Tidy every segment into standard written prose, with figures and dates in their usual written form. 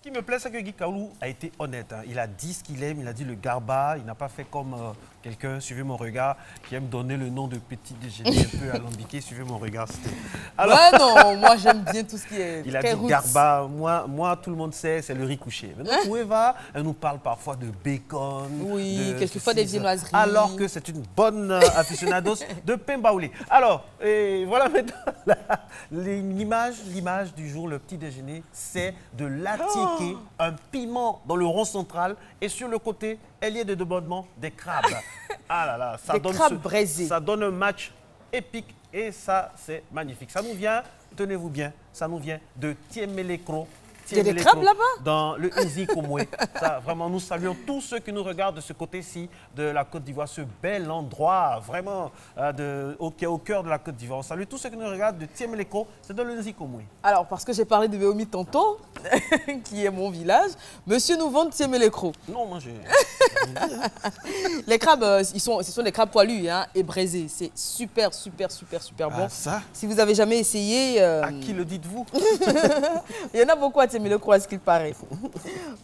Ce qui me plaît, c'est que Guy Kaoulou a été honnête. Hein. Il a dit ce qu'il aime, il a dit le garba. Il n'a pas fait comme quelqu'un, suivez mon regard, qui aime donner le nom de petit déjeuner un peu alambiqué. Suivez mon regard. Alors... Ouais, non, moi j'aime bien tout ce qui est. Il a dit garba. Moi, tout le monde sait, c'est le riz couché. Maintenant, Koueva, elle nous parle parfois de bacon. Oui, quelquefois des viennoiseries. Alors que c'est une bonne aficionados de pain baoulé. Alors, voilà maintenant l'image du jour, le petit déjeuner, c'est de l'attiquer. Un piment dans le rond central et sur le côté, ailier de débordement, des crabes. Ah là là, ça donne crabes braisés. Ça donne un match épique et ça, c'est magnifique. Ça nous vient, tenez-vous bien, ça nous vient de Tiemelekro. Il y a des crabes là-bas? Dans le Nzi Komwe. Ça, vraiment, nous saluons tous ceux qui nous regardent de ce côté-ci de la Côte d'Ivoire, ce bel endroit, vraiment, qui est au cœur de la Côte d'Ivoire. On salue tous ceux qui nous regardent de Tiemelekro, c'est dans le Nzi Komwe. Alors, parce que j'ai parlé de Véomi tantôt, qui est mon village, monsieur nous vend Tiemelekro. Non, moi j'ai... Les crabes, ce sont des crabes poilus hein, et braisés. C'est super bon. Ça? Si vous n'avez jamais essayé... À qui le dites-vous? Il y en a beaucoup à Tiemelekro, à ce qu'il paraît.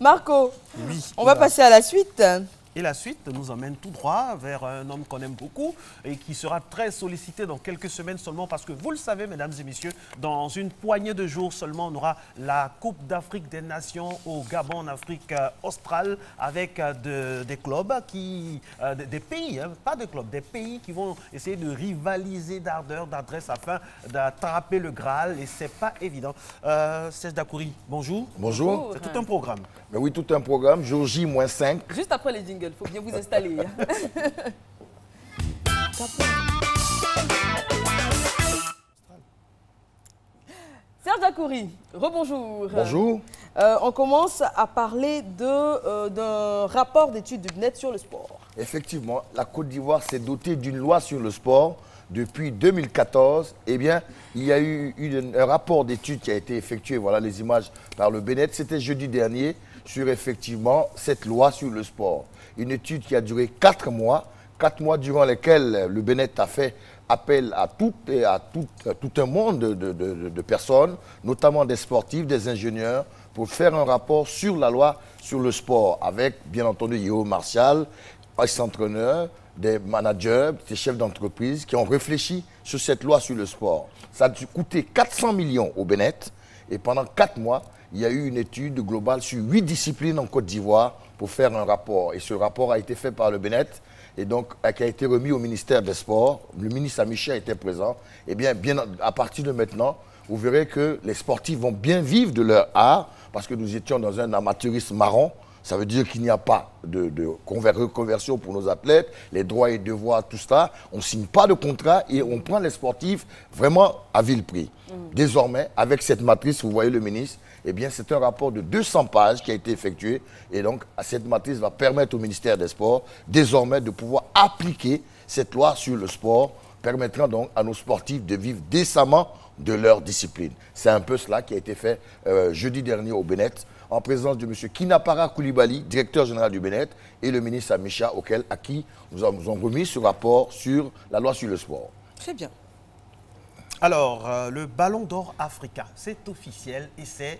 Marco, oui, on va passer à la suite. Et la suite nous emmène tout droit vers un homme qu'on aime beaucoup et qui sera très sollicité dans quelques semaines seulement parce que vous le savez, mesdames et messieurs, dans une poignée de jours seulement, on aura la Coupe d'Afrique des Nations au Gabon, en Afrique australe, avec des clubs, des pays, hein, pas des clubs, des pays qui vont essayer de rivaliser d'ardeur, d'adresse afin d'attraper le Graal et c'est pas évident. Serge Dakouri, bonjour. Bonjour. C'est tout un programme. Mais oui, tout un programme, jour J-5. Juste après les jingles, il faut bien vous installer. Serge Dakouri, rebonjour. Bonjour. On commence à parler d'un rapport d'études du net sur le sport. Effectivement, la Côte d'Ivoire s'est dotée d'une loi sur le sport depuis 2014. Eh bien, il y a eu un rapport d'études qui a été effectué, voilà les images par le BNet, c'était jeudi dernier, sur effectivement cette loi sur le sport. Une étude qui a duré 4 mois durant lesquels le BNet a fait appel à tout un monde de personnes, notamment des sportifs, des ingénieurs, pour faire un rapport sur la loi sur le sport, avec bien entendu Yeo Martial, ex-entraîneur, des managers, des chefs d'entreprise qui ont réfléchi sur cette loi sur le sport. Ça a coûté 400 millions au BNet et pendant 4 mois, il y a eu une étude globale sur 8 disciplines en Côte d'Ivoire pour faire un rapport. Et ce rapport a été fait par le BNet et donc qui a été remis au ministère des Sports. Le ministre Amicha était présent. Et bien à partir de maintenant, vous verrez que les sportifs vont bien vivre de leur art parce que nous étions dans un amateurisme marron. Ça veut dire qu'il n'y a pas de reconversion pour nos athlètes, les droits et devoirs, tout ça. On ne signe pas de contrat et on prend les sportifs vraiment à vil prix. Désormais, avec cette matrice, vous voyez le ministre, eh bien, c'est un rapport de 200 pages qui a été effectué. Et donc, cette matrice va permettre au ministère des Sports, désormais, de pouvoir appliquer cette loi sur le sport, permettant donc à nos sportifs de vivre décemment de leur discipline. C'est un peu cela qui a été fait jeudi dernier au BNet, en présence de M. Kinapara Koulibaly, directeur général du BNet, et le ministre Amicha, à qui nous avons remis ce rapport sur la loi sur le sport. Très bien. Alors, le Ballon d'Or Africa, c'est officiel et c'est...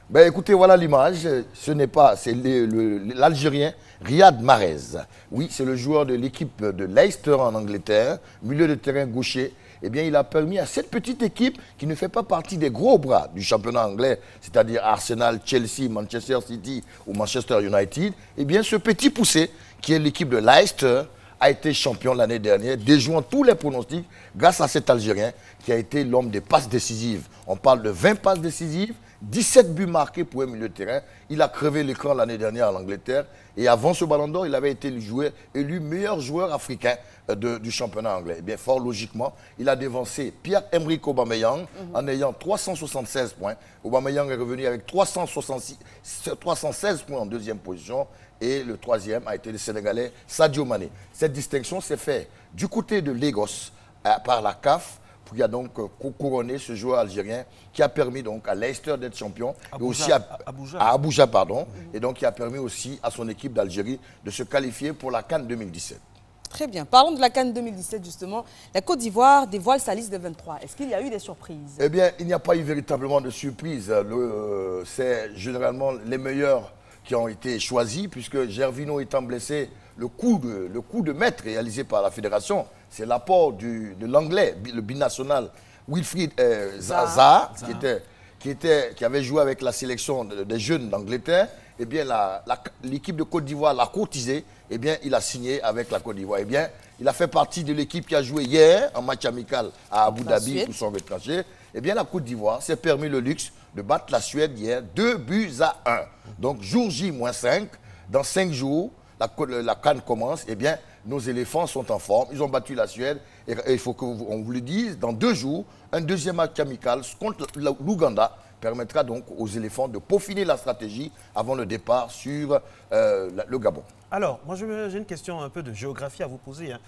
Ben écoutez, voilà l'image. Ce n'est pas, c'est l'Algérien Riyad Mahrez. Oui, c'est le joueur de l'équipe de Leicester en Angleterre, milieu de terrain gaucher. Eh bien, il a permis à cette petite équipe qui ne fait pas partie des gros bras du championnat anglais, c'est-à-dire Arsenal, Chelsea, Manchester City ou Manchester United, eh bien, ce petit poussé, qui est l'équipe de Leicester, a été champion l'année dernière, déjouant tous les pronostics grâce à cet Algérien qui a été l'homme des passes décisives. On parle de 20 passes décisives, 17 buts marqués pour un milieu de terrain. Il a crevé l'écran l'année dernière en Angleterre. Et avant ce ballon d'or, il avait été élu meilleur joueur africain du championnat anglais. Et bien, fort logiquement, il a dévancé Pierre-Emerick Aubameyang en ayant 376 points. Aubameyang est revenu avec 316 points en deuxième position. Et le troisième a été le Sénégalais Sadio Mané. Cette distinction s'est faite du côté de Lagos par la CAF, qui a donc couronné ce joueur algérien qui a permis donc à Leicester d'être champion et aussi à Abuja, pardon, et donc qui a permis aussi à son équipe d'Algérie de se qualifier pour la CAN 2017. Très bien. Parlons de la CAN 2017, justement. La Côte d'Ivoire dévoile sa liste de 23. Est-ce qu'il y a eu des surprises? Eh bien, il n'y a pas eu véritablement de surprise. C'est généralement les meilleurs qui ont été choisis, puisque Gervinho étant blessé, le coup de maître réalisé par la fédération, c'est l'apport de l'anglais, le binational Wilfried Zaha, qui avait joué avec la sélection des jeunes d'Angleterre. Eh bien, l'équipe de Côte d'Ivoire l'a courtisé. Eh bien, il a signé avec la Côte d'Ivoire. Eh bien, il a fait partie de l'équipe qui a joué hier en match amical à Abu Dhabi pour son retranché. Eh bien, la Côte d'Ivoire s'est permis le luxe de battre la Suède hier 2-1. Donc, jour J-5, dans 5 jours, la CAN commence. Eh bien, nos éléphants sont en forme. Ils ont battu la Suède. Et il faut qu'on vous le dise, dans 2 jours, un deuxième match amical contre l'Ouganda permettra donc aux éléphants de peaufiner la stratégie avant le départ sur le Gabon. Alors, moi j'ai une question un peu de géographie à vous poser. Hein.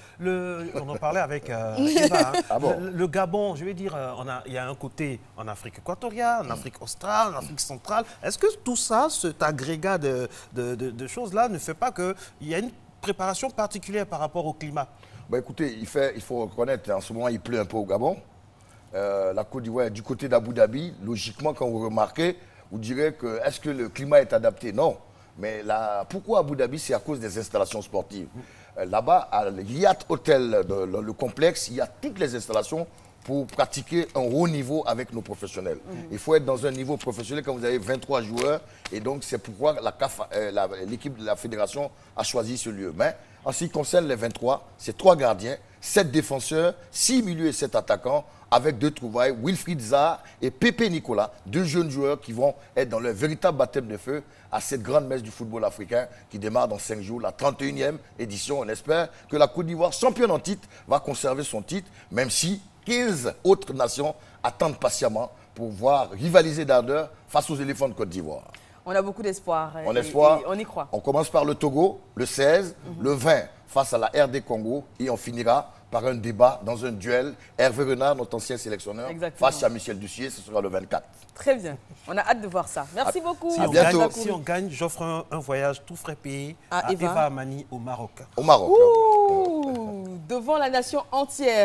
On en parlait avec Eva. Hein. Ah bon? Le Gabon, je vais dire, il y a un côté en Afrique équatoriale, en Afrique australe, en Afrique centrale. Est-ce que tout ça, cet agrégat de choses-là, ne fait pas qu'il y a une préparation particulière par rapport au climat? Bah, écoutez, il faut reconnaître, en ce moment, il pleut un peu au Gabon. La Côte d'Ivoire est du côté d'Abu Dhabi. Logiquement, quand vous remarquez, vous direz que est-ce que le climat est adapté? Non. Mais pourquoi Abu Dhabi? C'est à cause des installations sportives. Là-bas, à l'Hyatt Hotel, le complexe, il y a toutes les installations pour pratiquer un haut niveau avec nos professionnels. Il faut être dans un niveau professionnel quand vous avez 23 joueurs. Et donc, c'est pourquoi l'équipe de la fédération a choisi ce lieu. Mais en ce qui concerne les 23, c'est 3 gardiens, 7 défenseurs, 6 milieux et 7 attaquants, avec 2 trouvailles, Wilfried Zaha et Pépé Nicolas, 2 jeunes joueurs qui vont être dans leur véritable baptême de feu à cette grande messe du football africain qui démarre dans 5 jours, la 31e édition. On espère que la Côte d'Ivoire, championne en titre, va conserver son titre, même si 15 autres nations attendent patiemment pour voir rivaliser d'ardeur face aux éléphants de Côte d'Ivoire. On a beaucoup d'espoir. On y croit. On commence par le Togo, le 16, le 20 face à la RD Congo et on finira par un débat dans un duel. Hervé Renard, notre ancien sélectionneur, face à Michel Ducier, ce sera le 24. Très bien. On a hâte de voir ça. Merci beaucoup. Si on gagne, j'offre un voyage tout frais payé à Eva Amani au Maroc. Au Maroc. Ouh, devant la nation entière.